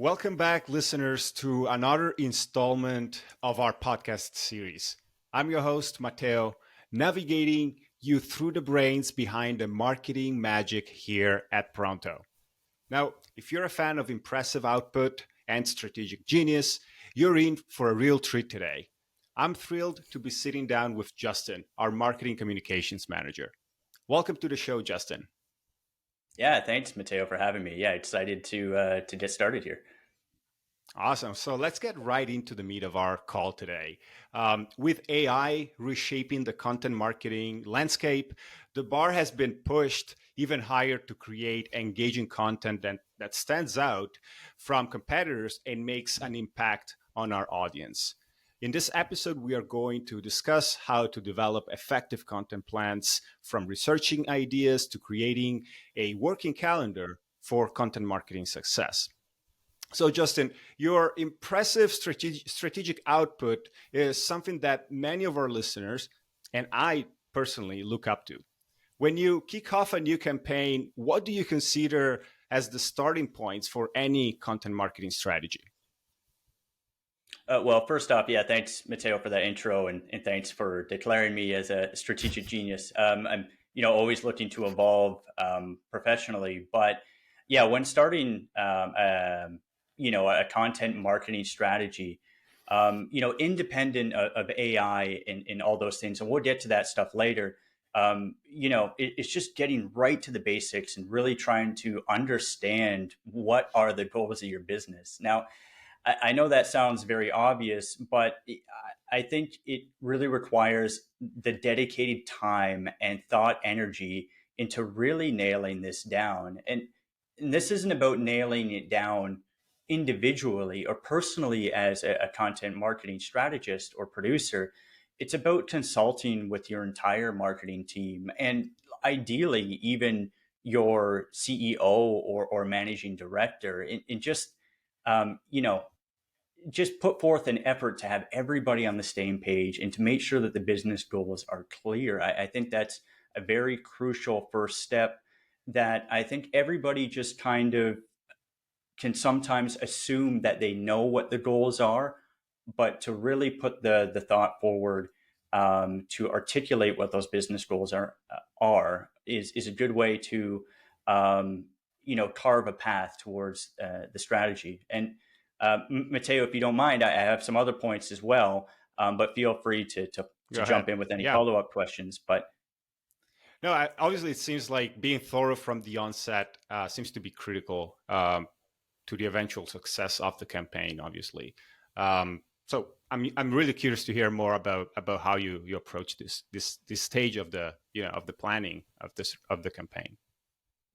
Welcome back, listeners, to another installment of our podcast series. I'm your host, Matteo, navigating you through the brains behind the marketing magic here at Pronto. Now, if you're a fan of impressive output and strategic genius, you're in for a real treat today. I'm thrilled to be sitting down with Justin, our marketing communications manager. Welcome to the show, Justin. Yeah, thanks, Matteo, for having me. Yeah, excited to get started here. Awesome. So let's get right into the meat of our call today. With AI reshaping the content marketing landscape, the bar has been pushed even higher to create engaging content that stands out from competitors and makes an impact on our audience. In this episode, we are going to discuss how to develop effective content plans, from researching ideas to creating a working calendar for content marketing success. So, Justin, your impressive strategic output is something that many of our listeners and I personally look up to. When you kick off a new campaign, what do you consider as the starting points for any content marketing strategy? Well, first off, yeah, thanks, Matteo, for that intro, and thanks for declaring me as a strategic genius. I'm, always looking to evolve professionally, but yeah, when starting, a content marketing strategy, independent of AI and all those things, and we'll get to that stuff later. It's just getting right to the basics and really trying to understand what are the goals of your business. Now, I know that sounds very obvious, but I think it really requires the dedicated time and thought energy into really nailing this down. And this isn't about nailing it down individually or personally as a content marketing strategist or producer. It's about consulting with your entire marketing team and ideally even your CEO or managing director and just um, you know just put forth an effort to have everybody on the same page and to make sure that the business goals are clear. I think that's a very crucial first step that I think everybody just kind of can sometimes assume that they know what the goals are, but to really put the thought forward to articulate what those business goals are is a good way to carve a path towards the strategy. And Matteo, if you don't mind, I have some other points as well, but feel free to Go ahead. jump in with any Yeah. follow up questions. But No, obviously, it seems like being thorough from the onset seems to be critical to the eventual success of the campaign. Obviously, so I'm really curious to hear more about how you approach this stage of the of the planning of the campaign.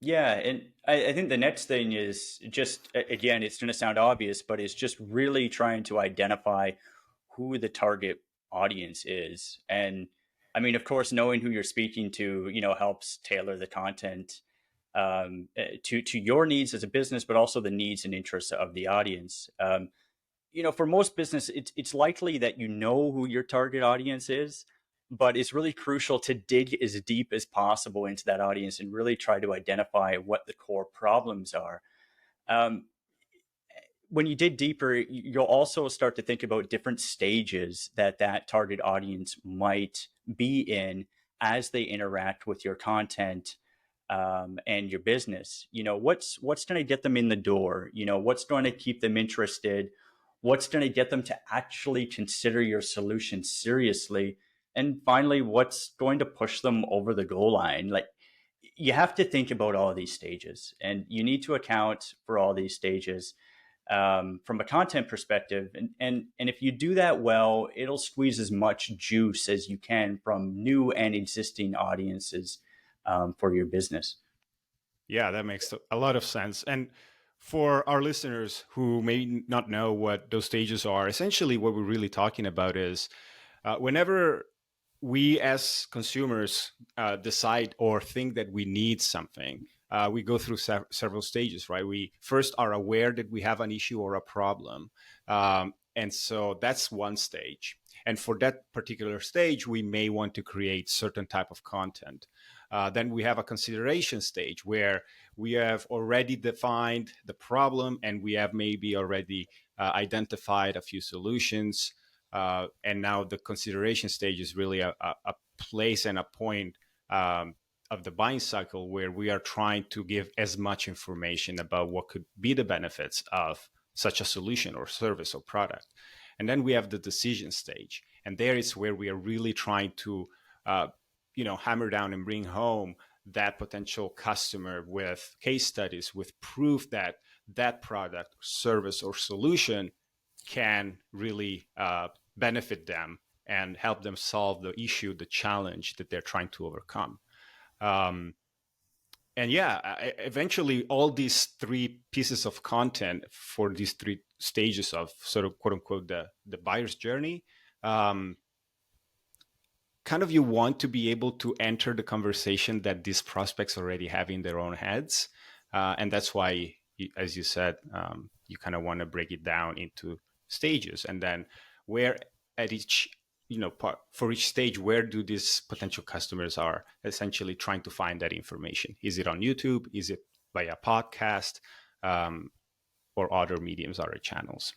yeah, and I think the next thing is just again, it's going to sound obvious, but it's just really trying to identify who the target audience is. And I mean, of course, knowing who you're speaking to, helps tailor the content to your needs as a business, but also the needs and interests of the audience. For most business, it's likely that you know who your target audience is, but it's really crucial to dig as deep as possible into that audience and really try to identify what the core problems are. Um, when you dig deeper, you'll also start to think about different stages that target audience might be in as they interact with your content and your business. What's going to get them in the door? What's going to keep them interested? What's going to get them to actually consider your solution seriously? And finally, what's going to push them over the goal line? Like, you have to think about all of these stages, and you need to account for all these stages from a content perspective. And if you do that well, it'll squeeze as much juice as you can from new and existing audiences for your business. Yeah, that makes a lot of sense. And for our listeners who may not know what those stages are, essentially what we're really talking about is whenever we as consumers decide or think that we need something, we go through several stages, right? We first are aware that we have an issue or a problem. And so that's one stage. And for that particular stage, we may want to create certain type of content. Then we have a consideration stage where we have already defined the problem and we have maybe already identified a few solutions. And now the consideration stage is really a place and a point of the buying cycle where we are trying to give as much information about what could be the benefits of such a solution or service or product. And then we have the decision stage. And there is where we are really trying to, hammer down and bring home that potential customer with case studies, with proof that that product, service, or solution can really benefit them and help them solve the issue, the challenge that they're trying to overcome. Um, and yeah, eventually all these three pieces of content for these three stages of sort of quote unquote the buyer's journey, um, kind of you want to be able to enter the conversation that these prospects already have in their own heads. And that's why, as you said, you kind of want to break it down into stages. And then where at each, part for each stage, where do these potential customers are essentially trying to find that information? Is it on YouTube? Is it via podcast, or other mediums, other channels?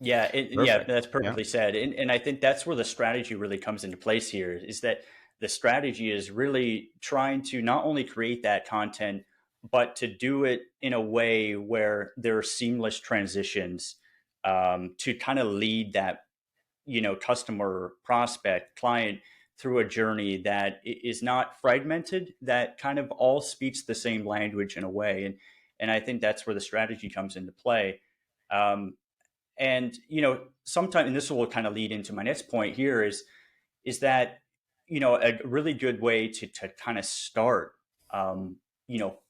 Yeah, Perfect. that's Yeah. perfectly said. And I think that's where the strategy really comes into place here is that the strategy is really trying to not only create that content, but to do it in a way where there are seamless transitions to kind of lead that, customer, prospect, client through a journey that is not fragmented, that kind of all speaks the same language in a way. And I think that's where the strategy comes into play. Um, and sometimes, and this will kind of lead into my next point here is that a really good way to kind of start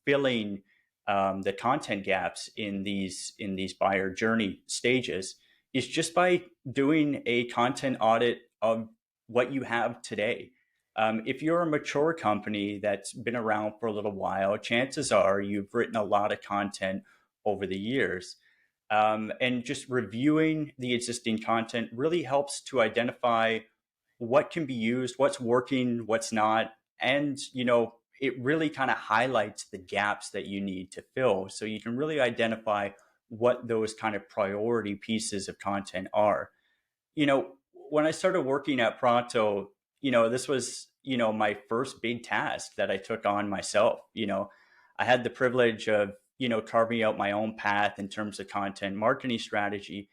filling the content gaps in these buyer journey stages is just by doing a content audit of what you have today. If you're a mature company that's been around for a little while, chances are you've written a lot of content over the years. And just reviewing the existing content really helps to identify what can be used, what's working, what's not. And, it really kind of highlights the gaps that you need to fill. So you can really identify what those kind of priority pieces of content are. When I started working at Pronto, this was, my first big task that I took on myself. I had the privilege of, carving out my own path in terms of content marketing strategy.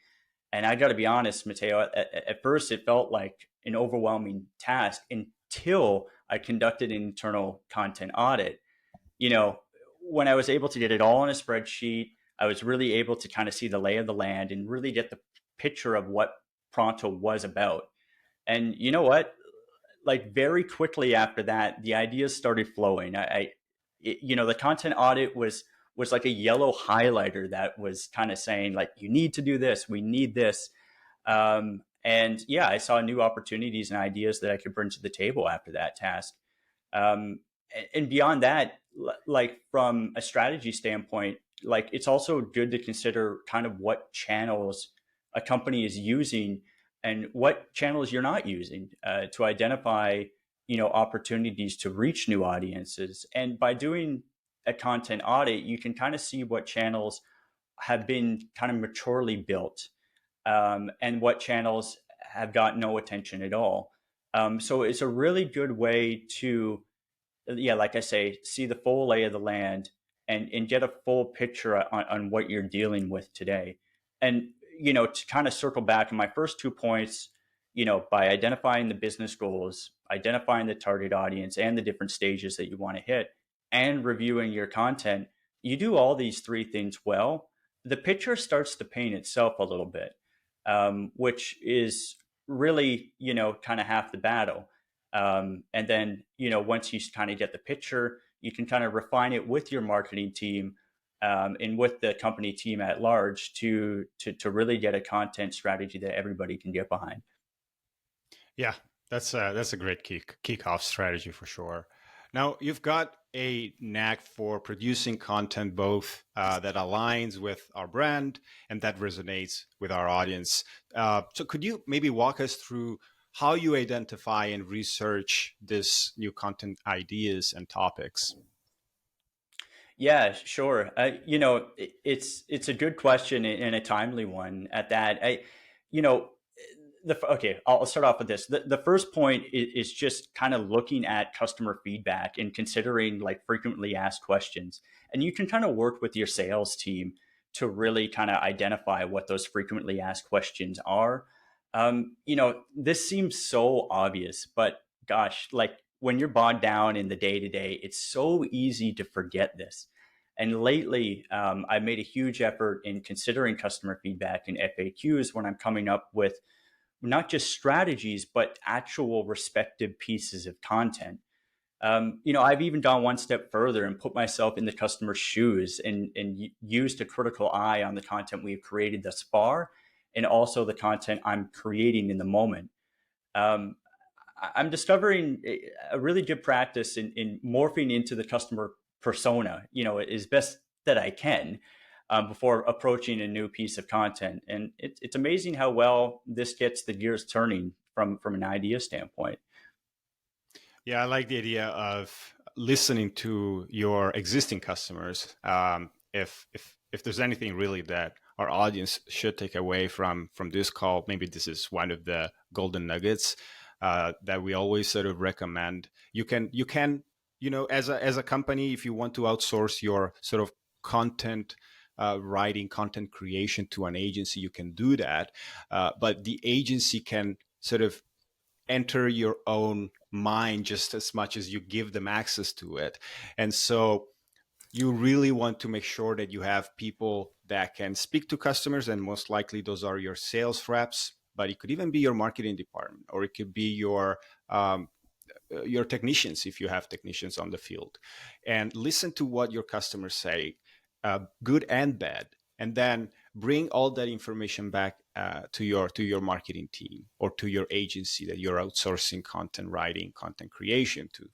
And I got to be honest, Matteo, at first it felt like an overwhelming task until I conducted an internal content audit. You know, when I was able to get it all in a spreadsheet, I was really able to kind of see the lay of the land and really get the picture of what Pronto was about. And you know what? Like very quickly after that, the ideas started flowing. The content audit was like a yellow highlighter that was kind of saying like, you need to do this, we need this. And yeah, I saw new opportunities and ideas that I could bring to the table after that task. Um, and beyond that, like from a strategy standpoint, like it's also good to consider kind of what channels a company is using and what channels you're not using to identify opportunities to reach new audiences. And by doing a content audit, you can kind of see what channels have been kind of maturely built and what channels have got no attention at all. So it's a really good way to, yeah, like I say, see the full lay of the land and get a full picture on what you're dealing with today. And, to kind of circle back on my first 2 points, by identifying the business goals, identifying the target audience and the different stages that you want to hit, and reviewing your content, you do all these three things well, the picture starts to paint itself a little bit, which is really, kind of half the battle. And then, once you kind of get the picture, you can kind of refine it with your marketing team and with the company team at large to really get a content strategy that everybody can get behind. Yeah, that's a great kickoff strategy for sure. Now, you've got a knack for producing content both that aligns with our brand and that resonates with our audience. So, could you maybe walk us through how you identify and research this new content ideas and topics? Yeah, sure. It's a good question and a timely one at that. You know, okay, I'll start off with this. The first point is just kind of looking at customer feedback and considering like frequently asked questions. And you can kind of work with your sales team to really kind of identify what those frequently asked questions are. This seems so obvious, but gosh, like when you're bogged down in the day to day, it's so easy to forget this. And lately, I've made a huge effort in considering customer feedback and FAQs when I'm coming up with not just strategies, but actual respective pieces of content. I've even gone one step further and put myself in the customer's shoes and used a critical eye on the content we've created thus far and also the content I'm creating in the moment. Um, I'm discovering a really good practice in morphing into the customer persona, as best that I can before approaching a new piece of content. And it's amazing how well this gets the gears turning from an idea standpoint. Yeah, I like the idea of listening to your existing customers. If there's anything really that our audience should take away from this call, maybe this is one of the golden nuggets that we always sort of recommend. As a company, if you want to outsource your sort of content writing, content creation to an agency, you can do that. But the agency can sort of enter your own mind just as much as you give them access to it. And so you really want to make sure that you have people that can speak to customers, and most likely those are your sales reps, but it could even be your marketing department, or it could be your technicians if you have technicians on the field, and listen to what your customers say, good and bad, and then bring all that information back to your marketing team or to your agency that you're outsourcing content writing, content creation to,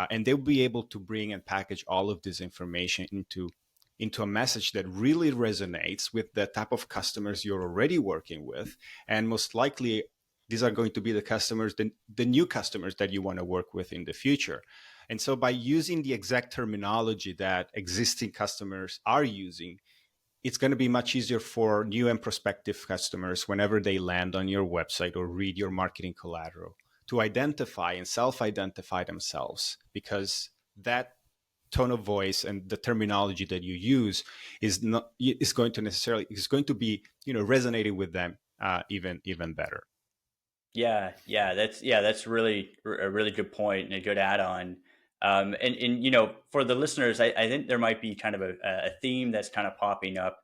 and they'll be able to bring and package all of this information into a message that really resonates with the type of customers you're already working with, and most likely these are going to be the customers, the new customers that you want to work with in the future. And so by using the exact terminology that existing customers are using, it's going to be much easier for new and prospective customers whenever they land on your website or read your marketing collateral to identify and self-identify themselves, because that tone of voice and the terminology that you use is going to be resonating with them even better. That's really a really good point and a good add-on. And for the listeners, I think there might be kind of a theme that's kind of popping up,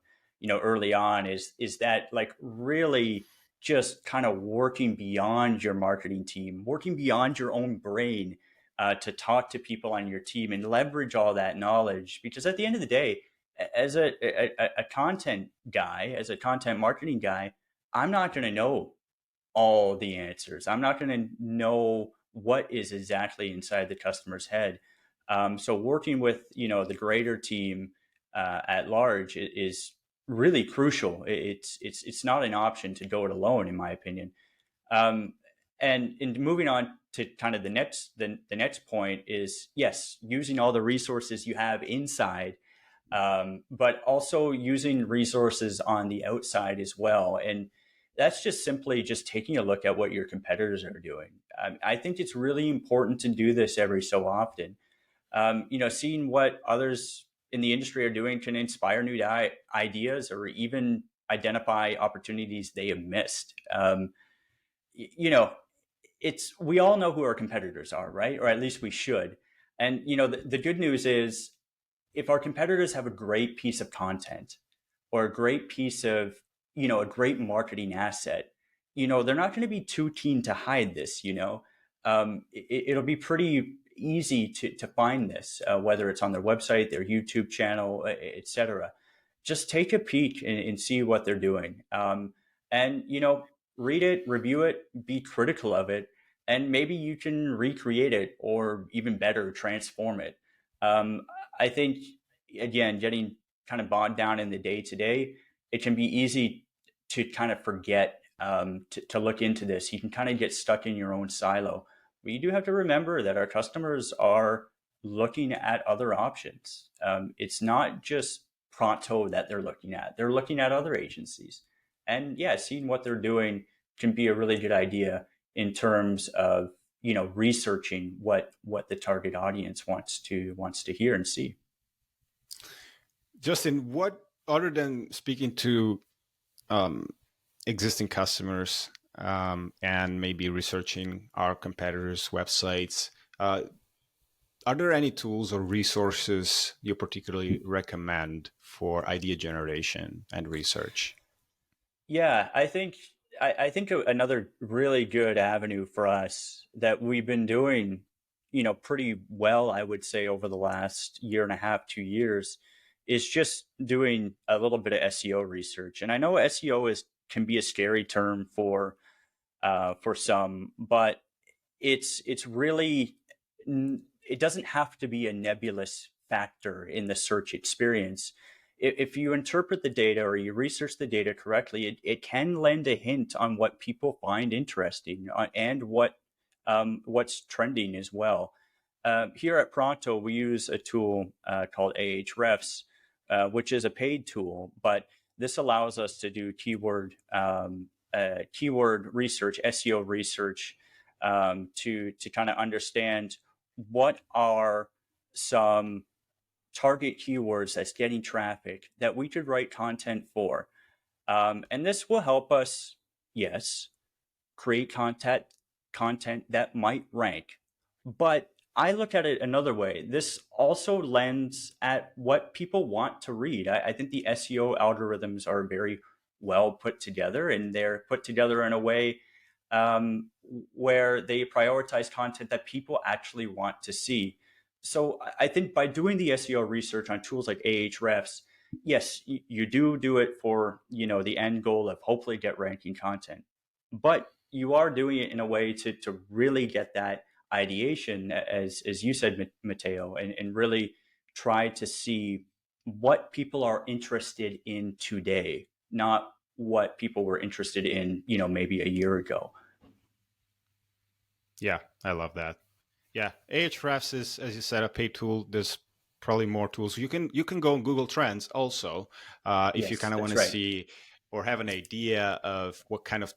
early on is that like really just kind of working beyond your marketing team, working beyond your own brain to talk to people on your team and leverage all that knowledge. Because at the end of the day, as a content guy, as a content marketing guy, I'm not going to know all the answers. I'm not going to know what is exactly inside the customer's head. So working with the greater team at large is really crucial. It's not an option to go it alone, in my opinion. Um, and in moving on to kind of the next point is yes, using all the resources you have inside, but also using resources on the outside as well. And that's just simply just taking a look at what your competitors are doing. I think it's really important to do this every so often. Seeing what others in the industry are doing can inspire new ideas or even identify opportunities they have missed. You know, it's we all know who our competitors are, right? Or at least we should. And the good news is if our competitors have a great piece of content or a great piece of, a great marketing asset, they're not going to be too keen to hide this. It'll be pretty easy to find this, whether it's on their website, their YouTube channel, etc. Just take a peek and see what they're doing. And read it, review it, be critical of it, and maybe you can recreate it or even better, transform it. Um, I think, again, getting kind of bogged down in the day to day, it can be easy to kind of forget to look into this. You can kind of get stuck in your own silo. But you do have to remember that our customers are looking at other options. It's not just Pronto that they're looking at other agencies. And yeah, seeing what they're doing can be a really good idea in terms of researching what the target audience wants to hear and see. Justin, what other than speaking to um, existing customers and maybe researching our competitors' websites, uh, are there any tools or resources you particularly recommend for idea generation and research? Yeah, I think another really good avenue for us that we've been doing, pretty well, I would say, over the last year and a half, 2 years, is just doing a little bit of SEO research. And I know SEO is can be a scary term for some, but it's really it doesn't have to be a nebulous factor in the search experience. If you interpret the data or you research the data correctly, it can lend a hint on what people find interesting and what's trending as well. Here at Pronto, we use a tool called Ahrefs, which is a paid tool, but this allows us to do keyword research, SEO research, to kind of understand what are some target keywords that's getting traffic that we could write content for. And this will help us, yes, create content that might rank. But I look at it another way. This also lends at what people want to read. I think the SEO algorithms are very well put together, and they're put together in a way where they prioritize content that people actually want to see. So I think by doing the SEO research on tools like Ahrefs, yes, you do it for the end goal of hopefully get ranking content, but you are doing it in a way to really get that ideation, as you said, Matteo, and really try to see what people are interested in today, not what people were interested in, maybe a year ago. Yeah, I love that. Yeah, Ahrefs is, as you said, a paid tool. There's probably more tools. You can go on Google Trends also if you Yes, kind of want that's to right. see or have an idea of what kind of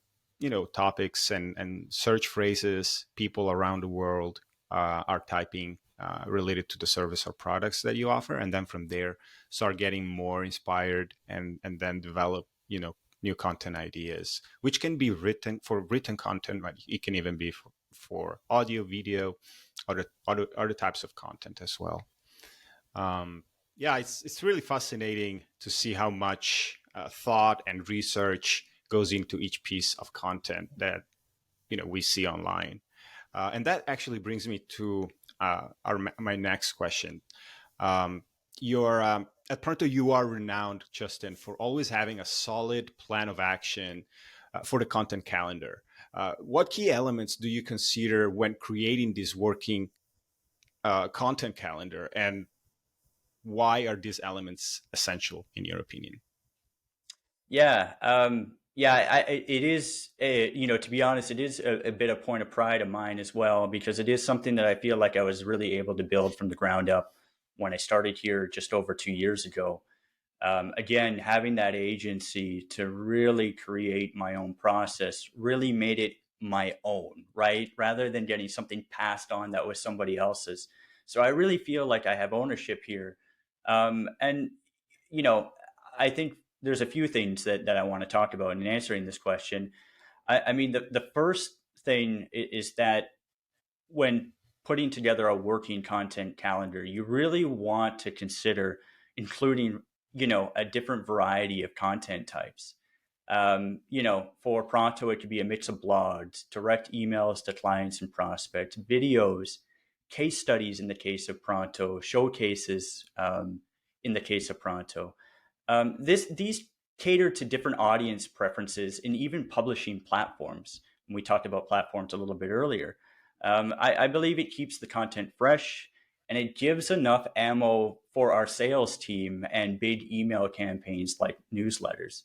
topics and search phrases people around the world are typing related to the service or products that you offer, and then from there start getting more inspired and then develop new content ideas, which can be written for written content, but it can even be for audio, video, other types of content as well. Yeah, it's really fascinating to see how much thought and research goes into each piece of content that we see online, and that actually brings me to my next question. Um, you're at Pronto, you are renowned, Justin, for always having a solid plan of action for the content calendar. What key elements do you consider when creating this working content calendar, and why are these elements essential in your opinion? It is, to be honest, it is a bit of point of pride of mine as well, because it is something that I feel like I was really able to build from the ground up when I started here just over 2 years ago. Again, having that agency to really create my own process really made it my own, right? Rather than getting something passed on that was somebody else's. So I really feel like I have ownership here. And, you know, I think there's a few things that I want to talk about in answering this question. I mean, the first thing is that when putting together a working content calendar, you really want to consider including, a different variety of content types. For Pronto, it could be a mix of blogs, direct emails to clients and prospects, videos, case studies in the case of Pronto, showcases in the case of Pronto. These cater to different audience preferences and even publishing platforms. We talked about platforms a little bit earlier. I believe it keeps the content fresh and it gives enough ammo for our sales team and big email campaigns like newsletters.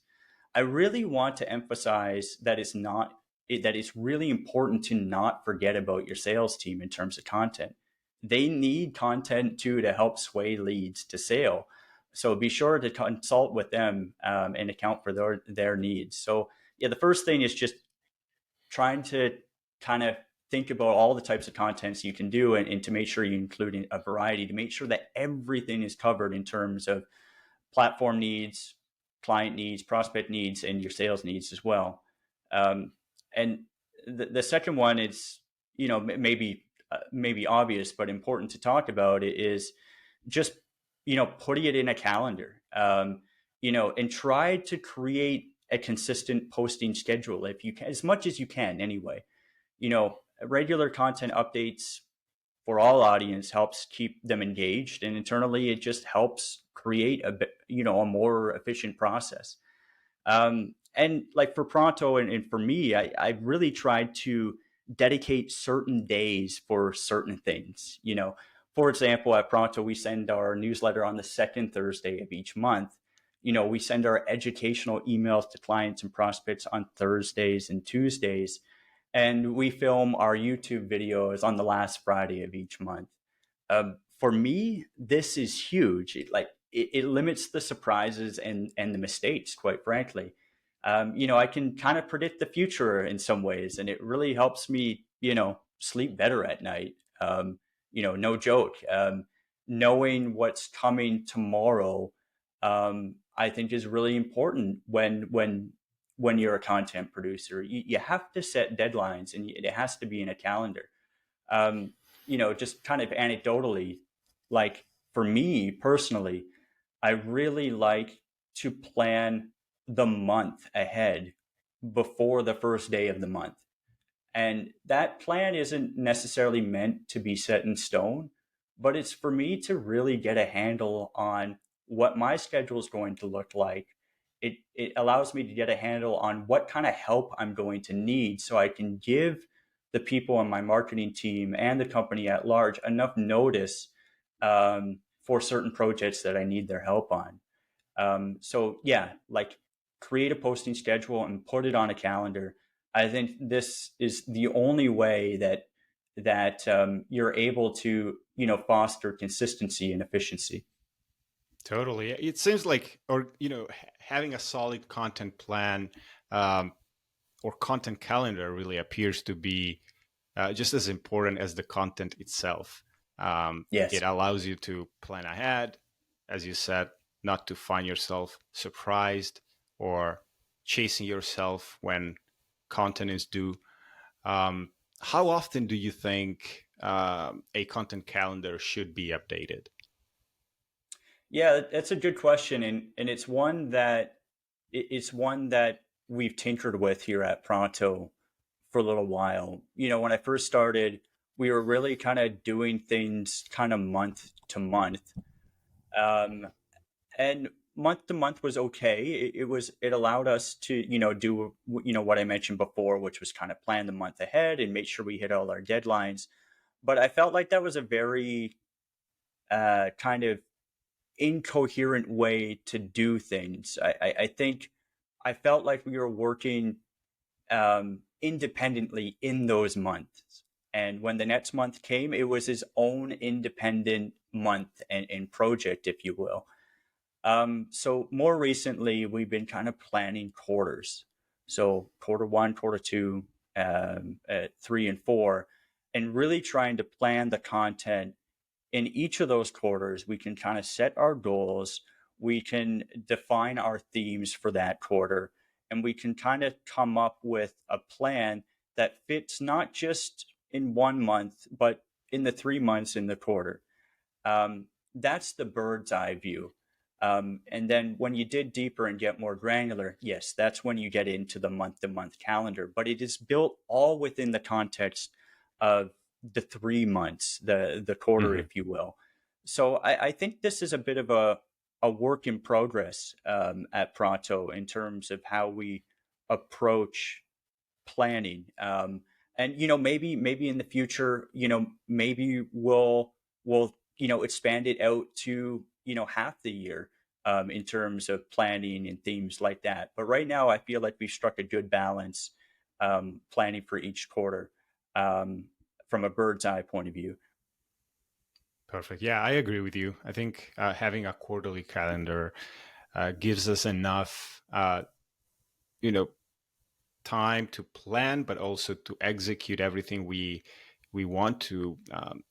I really want to emphasize that it's really important to not forget about your sales team in terms of content. They need content too to help sway leads to sale. So be sure to consult with them and account for their needs. So yeah, the first thing is just trying to kind of think about all the types of contents you can do and to make sure you include a variety to make sure that everything is covered in terms of platform needs, client needs, prospect needs, and your sales needs as well. And the second one is, maybe obvious, but important to talk about it is just, putting it in a calendar, and try to create a consistent posting schedule if you can, as much as you can anyway. Regular content updates for all audience helps keep them engaged, and internally it just helps create a more efficient process. And like for Pronto and for me, I really tried to dedicate certain days for certain things. For example, at Pronto, we send our newsletter on the second Thursday of each month. We send our educational emails to clients and prospects on Thursdays and Tuesdays, and we film our YouTube videos on the last Friday of each month. For me, this is huge. It limits the surprises and the mistakes, quite frankly. I can kind of predict the future in some ways, and it really helps me, sleep better at night. No joke. Knowing what's coming tomorrow, I think is really important when you're a content producer. You have to set deadlines, and it has to be in a calendar. Just kind of anecdotally, like for me personally, I really like to plan the month ahead before the first day of the month. And that plan isn't necessarily meant to be set in stone, but it's for me to really get a handle on what my schedule is going to look like. It allows me to get a handle on what kind of help I'm going to need so I can give the people on my marketing team and the company at large enough notice for certain projects that I need their help on. So yeah, like create a posting schedule and put it on a calendar. I think this is the only way that you're able to foster consistency and efficiency. Totally. It seems like, or having a solid content plan um, or content calendar really appears to be just as important as the content itself. It Yes. allows you to plan ahead, as you said, not to find yourself surprised or chasing yourself when content is due. How often do you think a content calendar should be updated? Yeah, that's a good question, and it's one that we've tinkered with here at Pronto for a little while. When I first started, we were really kind of doing things kind of month to month, um, and month to month was okay. It allowed us to do what I mentioned before, which was kind of plan the month ahead and make sure we hit all our deadlines. But I felt like that was a very kind of incoherent way to do things. I think I felt like we were working independently in those months. And when the next month came, it was his own independent month and project, if you will. So more recently, we've been kind of planning quarters. So quarter one, quarter two, 3 and 4, and really trying to plan the content in each of those quarters. We can kind of set our goals, we can define our themes for that quarter, and we can kind of come up with a plan that fits not just in 1 month, but in the 3 months in the quarter. That's the bird's eye view. And then when you dig deeper and get more granular, yes, that's when you get into the month to month calendar, but it is built all within the context of the 3 months, the quarter, Mm-hmm. if you will. So I think this is a bit of a work in progress at Pronto in terms of how we approach planning. And maybe in the future, maybe we'll expand it out to half the year, in terms of planning and themes like that. But right now, I feel like we've struck a good balance, planning for each quarter, um, from a bird's eye point of view. Perfect. Yeah, I agree with you. I think having a quarterly calendar gives us enough, you know, time to plan, but also to execute everything we want to.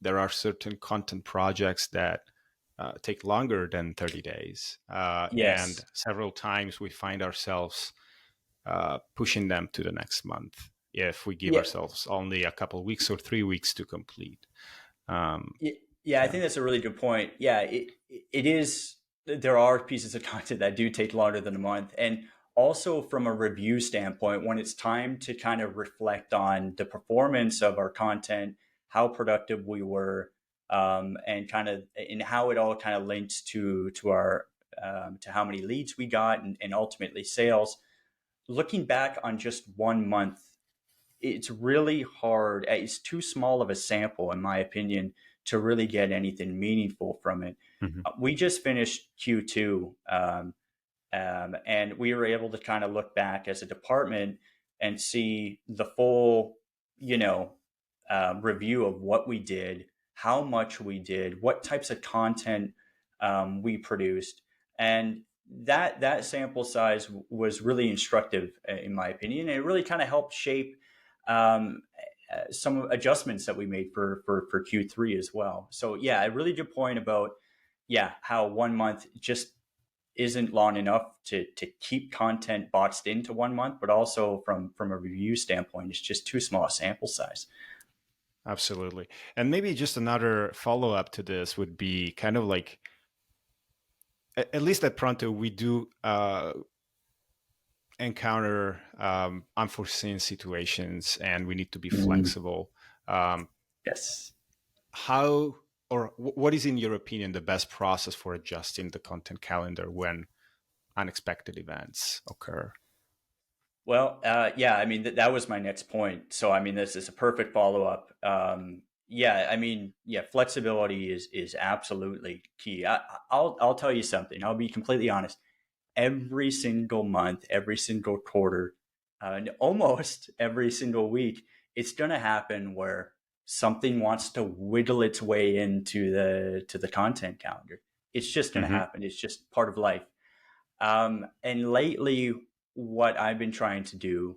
There are certain content projects that take longer than 30 days, and Yes. several times we find ourselves pushing them to the next month if we give Yeah. ourselves only a couple of weeks or 3 weeks to complete. Um, Yeah, I yeah. think that's a really good point. Yeah, it is. There are pieces of content that do take longer than a month, and also from a review standpoint, when it's time to kind of reflect on the performance of our content, how productive we were, and kind of and how it all kind of links to our to how many leads we got, and ultimately sales. Looking back on just 1 month, it's really hard. It's too small of a sample, in my opinion, to really get anything meaningful from it. Mhm. We just finished Q2, and we were able to kind of look back as a department and see the full, you know, review of what we did, how much we did, what types of content we produced, and that sample size was really instructive, in my opinion. And it really kind of helped shape, um, some adjustments that we made for Q3 as well. So yeah, a really good point about how 1 month just isn't long enough to keep content boxed into 1 month, but also from a review standpoint, it's just too small a sample size. Absolutely. And maybe just another follow up to this would be kind of like, at least at Pronto, we do encounter unforeseen situations and we need to be Mm, flexible. Um, yes. how or what is, in your opinion, the best process for adjusting the content calendar when unexpected events occur? Well, yeah, I mean, that was my next point. So, I mean, this is a perfect follow up. Yeah, I mean, yeah, flexibility is absolutely key. I'll tell you something. I'll be completely honest. Every single month, every single quarter, and almost every single week, it's going to happen where something wants to wiggle its way into the content calendar. It's just going to Hmm. happen. It's just part of life. And lately, what I've been trying to do,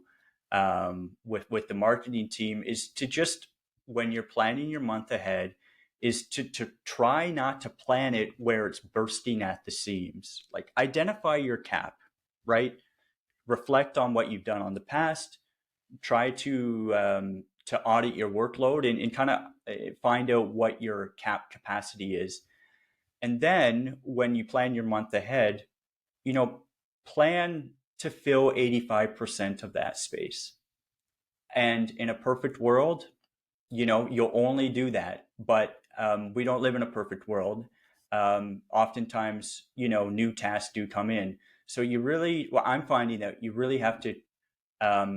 with the marketing team is to just, when you're planning your month ahead, is to try not to plan it where it's bursting at the seams. Like, identify your cap, right? Reflect on what you've done on the past. Try to audit your workload, and kind of find out what your cap capacity is. And then when you plan your month ahead, you know, plan to fill 85% of that space. And in a perfect world, you'll only do that. But we don't live in a perfect world. Oftentimes, new tasks do come in. So well, I'm finding that you really have to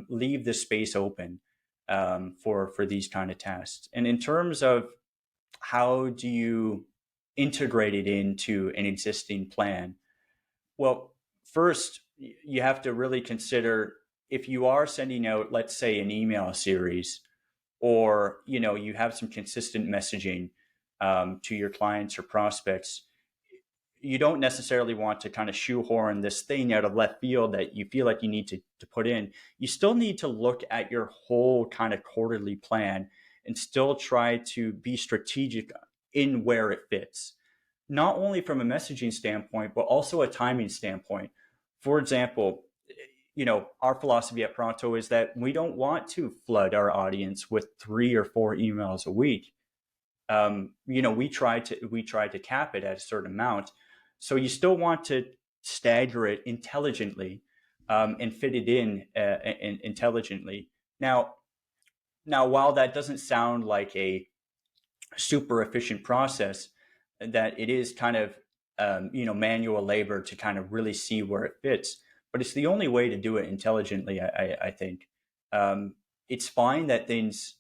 leave the space open, for these kind of tasks. And in terms of how do you integrate it into an existing plan, well, first, you have to really consider, if you are sending out, let's say, an email series, or you have some consistent messaging, to your clients or prospects. You don't necessarily want to kind of shoehorn this thing out of left field that you feel like you need to put in. You still need to look at your whole kind of quarterly plan and still try to be strategic in where it fits, not only from a messaging standpoint, but also a timing standpoint. For example, our philosophy at Pronto is that we don't want to flood our audience with 3 or 4 emails a week. We try to cap it at a certain amount. So you still want to stagger it intelligently, and fit it in intelligently. Now, while that doesn't sound like a super efficient process, that it is kind of, manual labor to kind of really see where it fits, but it's the only way to do it intelligently, I think. It's fine that things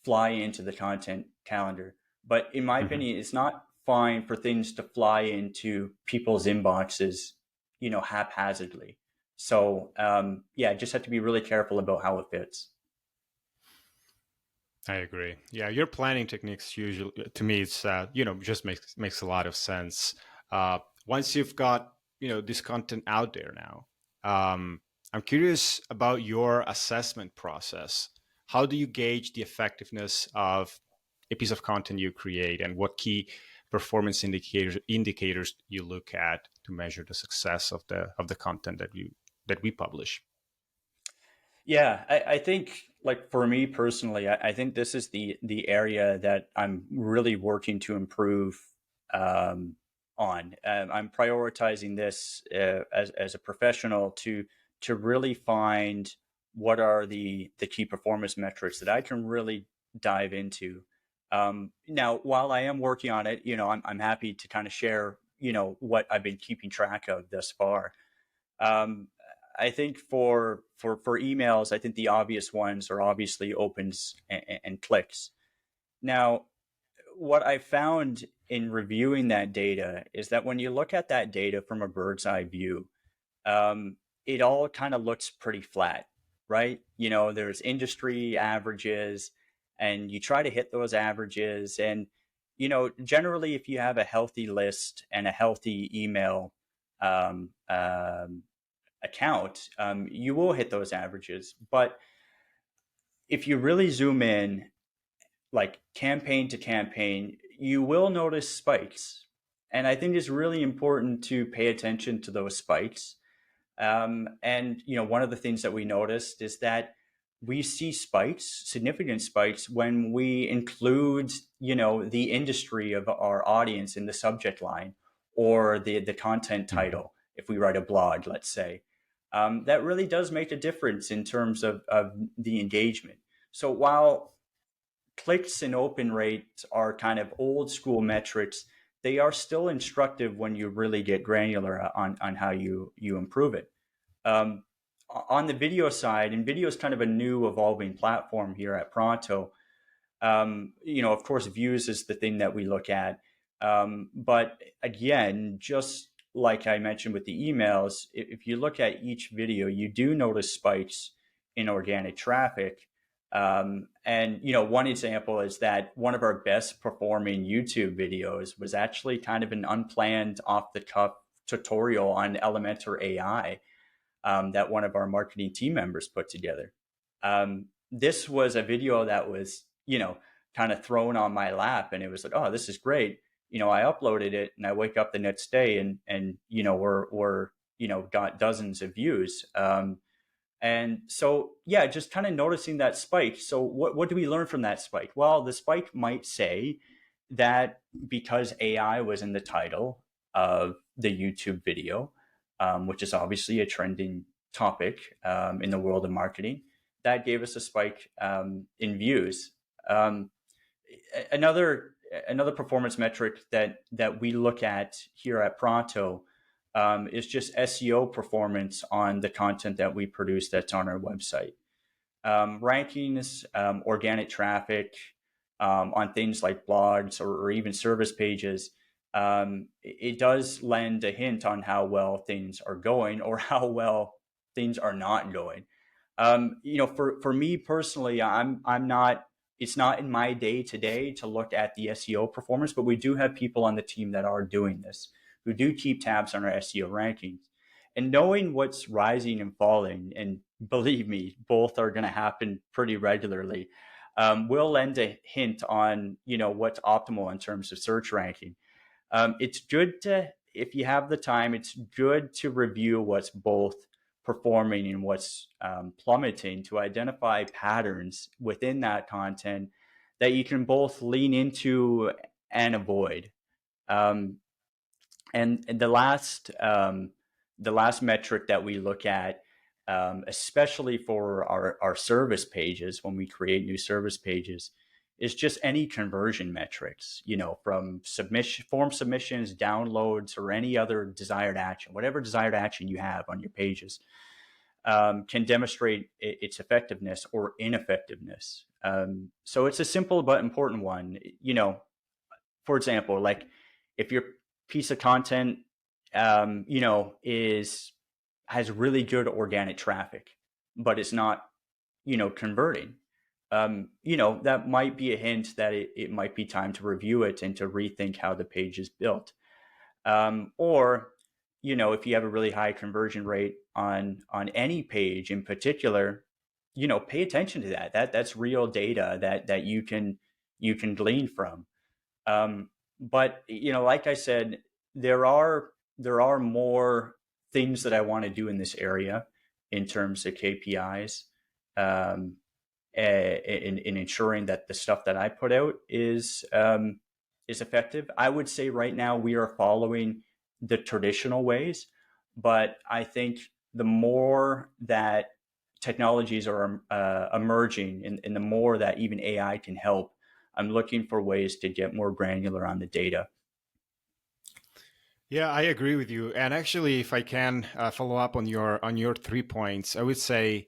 fly into the content calendar, but in my Mhm. opinion, it's not fine for things to fly into people's inboxes, haphazardly. So yeah, just have to be really careful about how it fits. I agree. Yeah, your planning techniques usually, to me, it's just makes a lot of sense. Once you've got this content out there now, I'm curious about your assessment process. How do you gauge the effectiveness of a piece of content you create, and what key performance indicators you look at to measure the success of the content that we publish? Yeah, I think like for me personally, I think this is the area that I'm really working to improve um, on. I'm prioritizing this as a professional to really find what are the key performance metrics that I can really dive into. Now, while I am working on it, I'm happy to kind of share what I've been keeping track of thus far. Um, I think for emails, I think the obvious ones are obviously opens and clicks. Now, what I found in reviewing that data is that when you look at that data from a bird's eye view, um, it all kind of looks pretty flat, right? There's industry averages, and you try to hit those averages. And, generally, if you have a healthy list and a healthy email um, um, account, you will hit those averages. But if you really zoom in, like campaign to campaign, you will notice spikes. And I think it's really important to pay attention to those spikes. And one of the things that we noticed is that we see spikes, significant spikes, when we include, the industry of our audience in the subject line or the content Mhm. title. If we write a blog, let's say, that really does make a difference in terms of the engagement. So while clicks and open rates are kind of old school metrics, they are still instructive when you really get granular on how you improve it. Um, on the video side, and video is kind of a new evolving platform here at Pronto. Of course, views is the thing that we look at. But again, just like I mentioned with the emails, if you look at each video, you do notice spikes in organic traffic. And one example is that one of our best performing YouTube videos was actually kind of an unplanned, off the cuff tutorial on Elementor AI that one of our marketing team members put together. This was a video that was, kind of thrown on my lap, and it was like, oh, this is great. I uploaded it, and I wake up the next day, and we're got dozens of views. And so, yeah, just kind of noticing that spike. So, what do we learn from that spike? Well, the spike might say that because AI was in the title of the YouTube video, which is obviously a trending topic in the world of marketing, that gave us a spike in views. Um, another another performance metric that we look at here at Pronto is just SEO performance on the content that we produce that's on our website. Rankings, organic traffic on things like blogs or even service pages, it does lend a hint on how well things are going or how well things are not going. For me personally, I'm not. It's not in my day to day to look at the SEO performance, but we do have people on the team that are doing this, who do keep tabs on our SEO rankings, and knowing what's rising and falling. And believe me, both are going to happen pretty regularly. Will lend a hint on what's optimal in terms of search ranking. It's good to, if you have the time, it's good to review what's both performing and what's plummeting to identify patterns within that content that you can both lean into and avoid. Um, and the last metric that we look at, especially for our service pages, when we create new service pages, is just any conversion metrics, from submission, form submissions, downloads, or any other desired action, whatever desired action you have on your pages. can demonstrate its effectiveness or ineffectiveness. So it's a simple but important one. For example, like if your piece of content, is has really good organic traffic, but it's not, converting. That might be a hint that it might be time to review it and to rethink how the page is built. Or, if you have a really high conversion rate on any page in particular, pay attention to that. That's real data that you can glean from. But like I said, there are more things that I want to do in this area in terms of KPIs, um, in ensuring that the stuff that I put out is effective. I would say right now we are following the traditional ways, but I think the more that technologies are emerging, and the more that even AI can help, I'm looking for ways to get more granular on the data. Yeah, I agree with you. And actually, if I can follow up on your 3 points, I would say,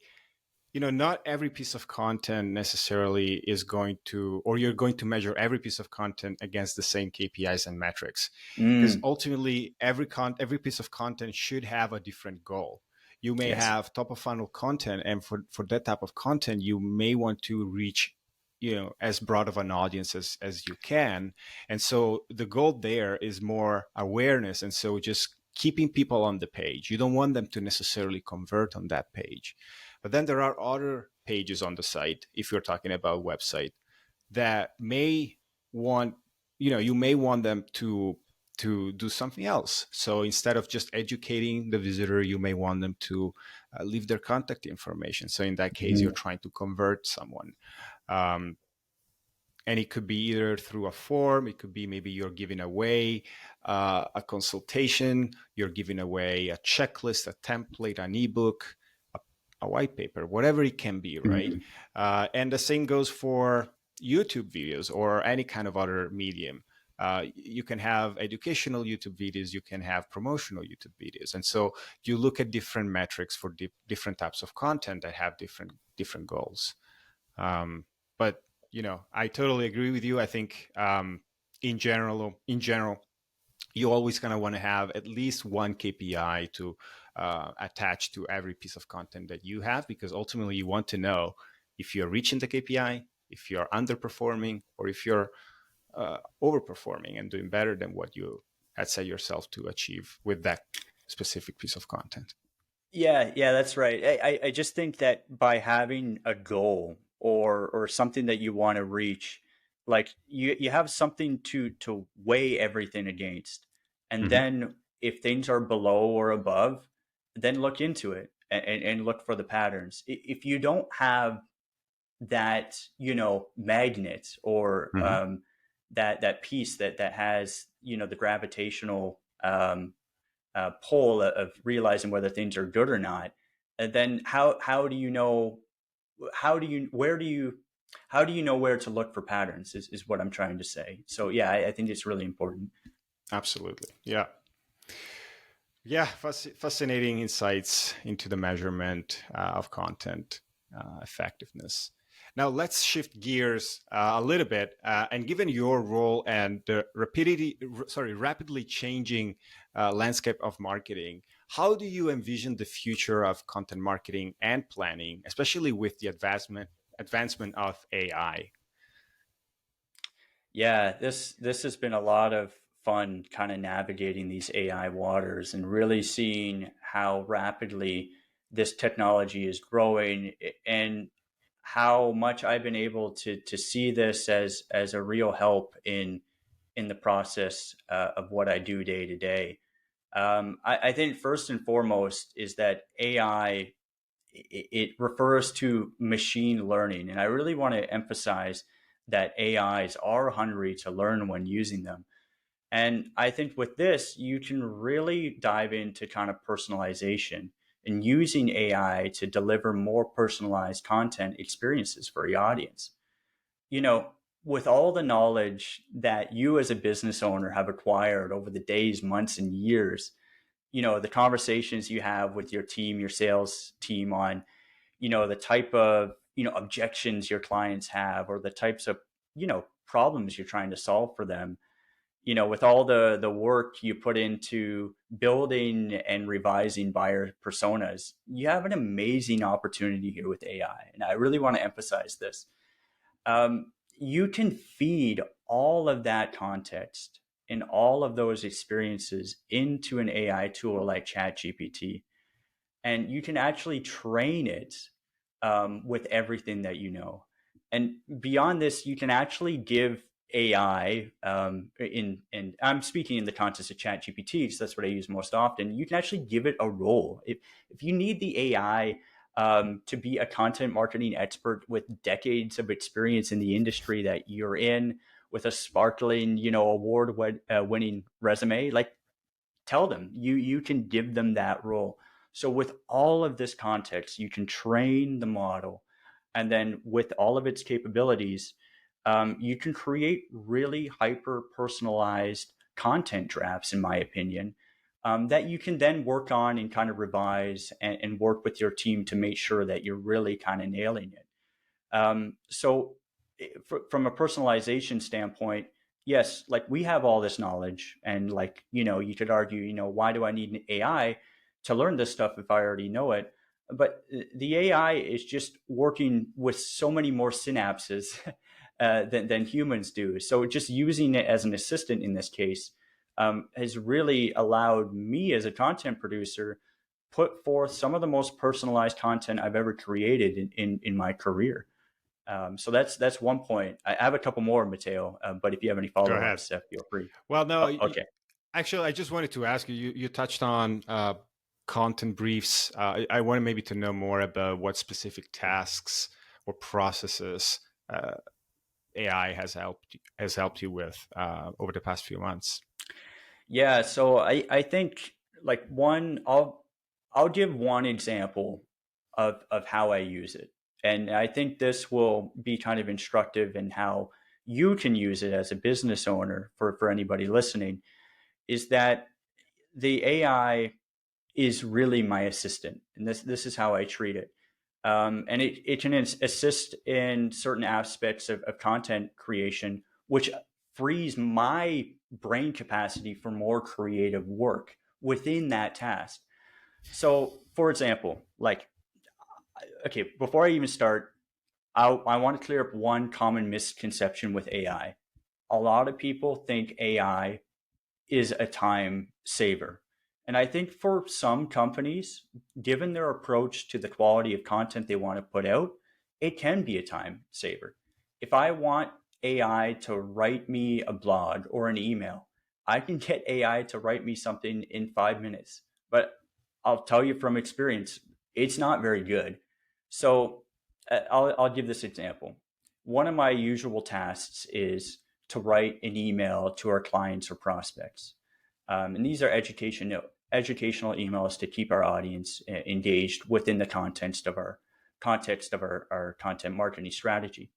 not every piece of content necessarily is going to, or you're going to measure every piece of content against the same KPIs and metrics, because Mm. ultimately every piece of content should have a different goal. You may Yes. have top of funnel content, and for that type of content, you may want to reach, as broad of an audience as you can. And so the goal there is more awareness. And so just keeping people on the page. You don't want them to necessarily convert on that page. But then there are other pages on the site, if you're talking about website, that may want, you may want them to do something else. So instead of just educating the visitor, you may want them to leave their contact information. So in that case, you're Mhm. trying to convert someone. Um, and it could be either through a form, it could be maybe you're giving away a consultation, you're giving away a checklist, a template, an ebook, a, a white paper, whatever it can be, right? Mhm. And the same goes for YouTube videos or any kind of other medium. You can have educational YouTube videos, you can have promotional YouTube videos. And so you look at different metrics for different types of content that have different goals. Um, but I totally agree with you. I think in general, you always kind of want to have at least one KPI to attach to every piece of content that you have, because ultimately you want to know if you're reaching the KPI, if you're underperforming, or if you're overperforming and doing better than what you had set yourself to achieve with that specific piece of content. Yeah, that's right. I just think that by having a goal or something that you want to reach, like you have something to weigh everything against. And Mm-hmm. then if things are below or above, then look into it and look for the patterns. If you don't have that, magnet, or Mm-hmm. that piece that has, the gravitational pull of realizing whether things are good or not, and then how do you know, how do you where do you how do you know where to look for patterns, is what I'm trying to say. So yeah, I think it's really important. Absolutely. Yeah. Yeah, fascinating insights into the measurement of content effectiveness. Now let's shift gears a little bit, and given your role and the rapidly changing landscape of marketing, how do you envision the future of content marketing and planning, especially with the advancement of AI? Yeah, this has been a lot of fun, kind of navigating these AI waters and really seeing how rapidly this technology is growing, and how much I've been able to see this as a real help in the process of what I do day to day. I think first and foremost is that AI, it refers to machine learning, and I really want to emphasize that AIs are hungry to learn when using them. And I think with this, you can really dive into kind of personalization and using AI to deliver more personalized content experiences for your audience. You know, with all the knowledge that you as a business owner have acquired over the days, months, and years, the conversations you have with your team, your sales team on, the type of, objections your clients have, or the types of, problems you're trying to solve for them, with all the work you put into building and revising buyer personas, you have an amazing opportunity here with AI. And I really want to emphasize this. You can feed all of that context and all of those experiences into an AI tool like ChatGPT, and you can actually train it with everything that you know. And beyond this, you can actually give AI and I'm speaking in the context of ChatGPT, because that's what I use most often. You can actually give it a role. If you need the AI to be a content marketing expert with decades of experience in the industry that you're in, with a sparkling, award winning resume, like, tell them you can give them that role. So with all of this context, you can train the model, and then with all of its capabilities, you can create really hyper personalized content drafts, in my opinion, that you can then work on and kind of revise, and work with your team to make sure that you're really kind of nailing it. So, from a personalization standpoint, yes, like, we have all this knowledge, and, like, you could argue, why do I need an AI to learn this stuff if I already know it? But the AI is just working with so many more synapses than humans do. So just using it as an assistant in this case has really allowed me as a content producer put forth some of the most personalized content I've ever created in my career. So that's one point. I have a couple more, Mateo, but if you have any Go ahead. follow-ups, feel free. Well, no, Oh, okay. actually, I just wanted to ask you. You touched on content briefs. I wanted maybe to know more about what specific tasks or processes AI has helped you with over the past few months. Yeah, so I think, like, I'll give one example of how I use it. And I think this will be kind of instructive in how you can use it as a business owner, for anybody listening, is that the AI is really my assistant. And this is how I treat it. And it can assist in certain aspects of content creation, which frees my brain capacity for more creative work within that task. So, for example, like, okay, before I even start, I want to clear up one common misconception with AI. A lot of people think AI is a time saver. And I think for some companies, given their approach to the quality of content they want to put out, it can be a time saver. If I want AI to write me a blog or an email, I can get AI to write me something in 5 minutes. But I'll tell you from experience, it's not very good. So I'll give this example. One of my usual tasks is to write an email to our clients or prospects. And these are educational emails to keep our audience engaged within the context of our content marketing strategy.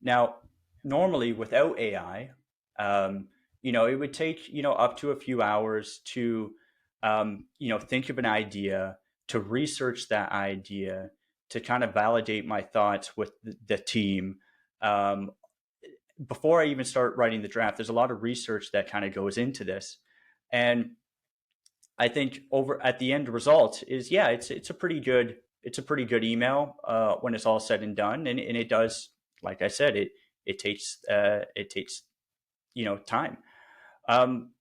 Now, normally without AI, it would take, up to a few hours to, think of an idea, to research that idea, to kind of validate my thoughts with the team. Um, Before I even start writing the draft, there's a lot of research that kind of goes into this. And I think over at the end result is, yeah, it's a pretty good email when it's all said and done. And it does, like I said, it takes time.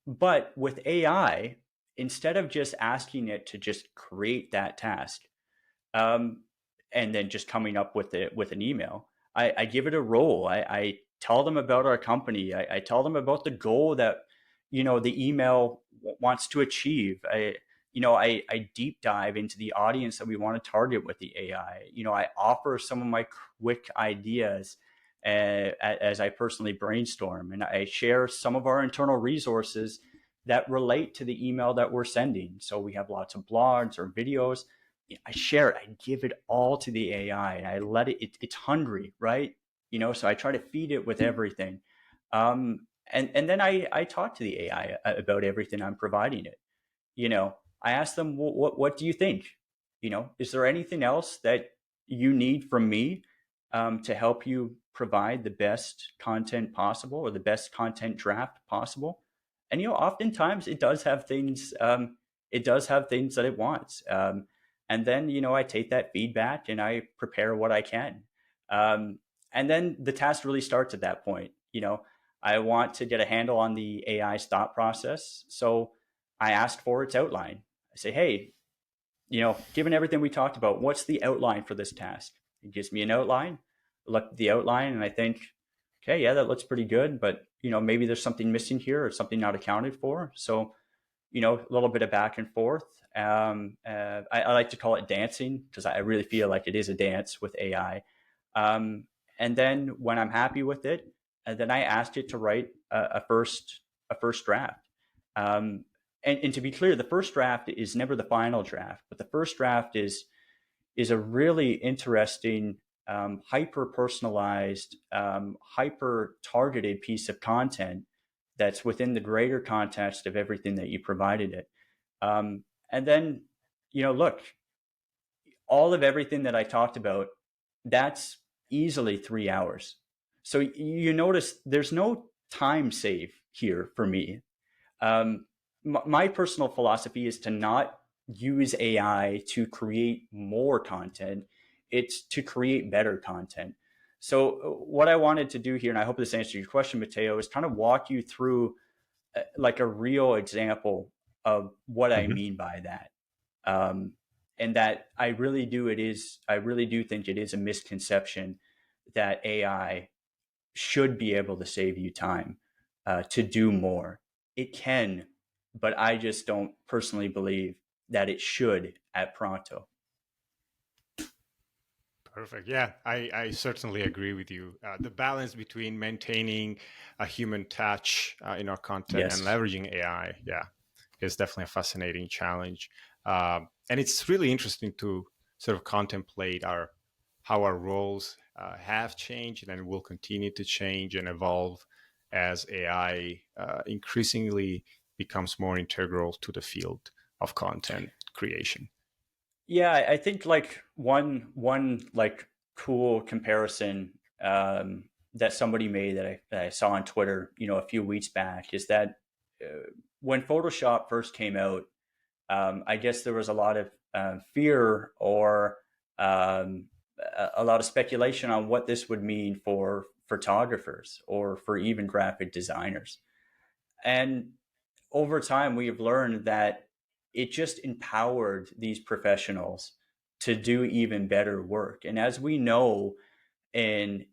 But with AI, instead of just asking it to just create that task, um, and then just coming up with it with an email, I give it a role. I tell them about our company. I tell them about the goal that the email wants to achieve. I deep dive into the audience that we want to target with the AI. I offer some of my quick ideas as I personally brainstorm, and I share some of our internal resources that relate to the email that we're sending. So we have lots of blogs or videos. I share it. I give it all to the AI, and I let it's hungry, right? So I try to feed it with everything. And then I talk to the AI about everything I'm providing it. I ask them, what do you think? Is there anything else that you need from me to help you provide the best content possible or the best content draft possible? And oftentimes it does have things that it wants. And then I take that feedback and I prepare what I can. Um, and then the task really starts at that point. I want to get a handle on the AI's thought process, so I ask for its outline. I say, hey, given everything we talked about, what's the outline for this task? It gives me an outline. I look at the outline and I think, okay, yeah, that looks pretty good, but maybe there's something missing here or something not accounted for. So, a little bit of back and forth. I like to call it dancing because I really feel like it is a dance with AI. Um, and then when I'm happy with it, then I asked it to write a first draft. Um, and to be clear, the first draft is never the final draft, but the first draft is a really interesting, hyper personalized, hyper targeted piece of content that's within the greater context of everything that you provided it. And then, look, all of everything that I talked about, that's easily 3 hours. So you notice there's no time save here for me. My personal philosophy is to not use AI to create more content. It's to create better content. So what I wanted to do here, and I hope this answers your question, Mateo, is kind of walk you through like a real example of what I Mhm. mean by that. Um, and that I really do think it is a misconception that AI should be able to save you time to do more. It can, but I just don't personally believe that it should at Pronto. Perfect. Yeah, I certainly agree with you. The balance between maintaining a human touch in our content and Yes. leveraging AI, yeah, is definitely a fascinating challenge. And it's really interesting to sort of contemplate how our roles have changed and will continue to change and evolve as AI increasingly becomes more integral to the field of content creation. Yeah, I think like one like cool comparison that somebody made that I saw on Twitter, a few weeks back, is that when Photoshop first came out, I guess there was a lot of fear or um, a lot of speculation on what this would mean for photographers or for even graphic designers. And over time, we have learned that it just empowered these professionals to do even better work. And as we know, in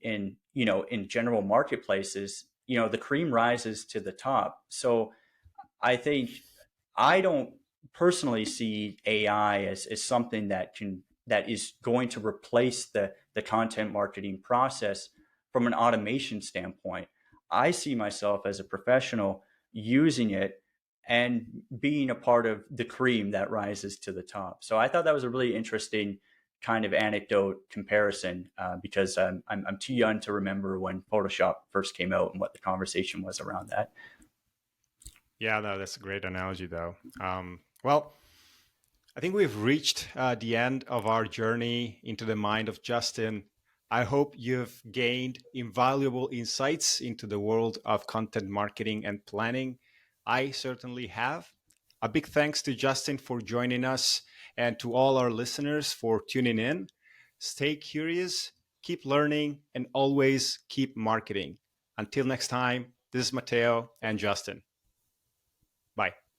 general marketplaces, the cream rises to the top. So I think I don't personally see AI as something that is going to replace the content marketing process from an automation standpoint. I see myself as a professional using it and being a part of the cream that rises to the top. So I thought that was a really interesting kind of anecdote comparison because I'm too young to remember when Photoshop first came out and what the conversation was around that. Yeah, no, that's a great analogy, though. Well, I think we've reached the end of our journey into the mind of Justin. I hope you've gained invaluable insights into the world of content marketing and planning. I certainly have. A big thanks to Justin for joining us and to all our listeners for tuning in. Stay curious, keep learning, and always keep marketing. Until next time, this is Mateo and Justin.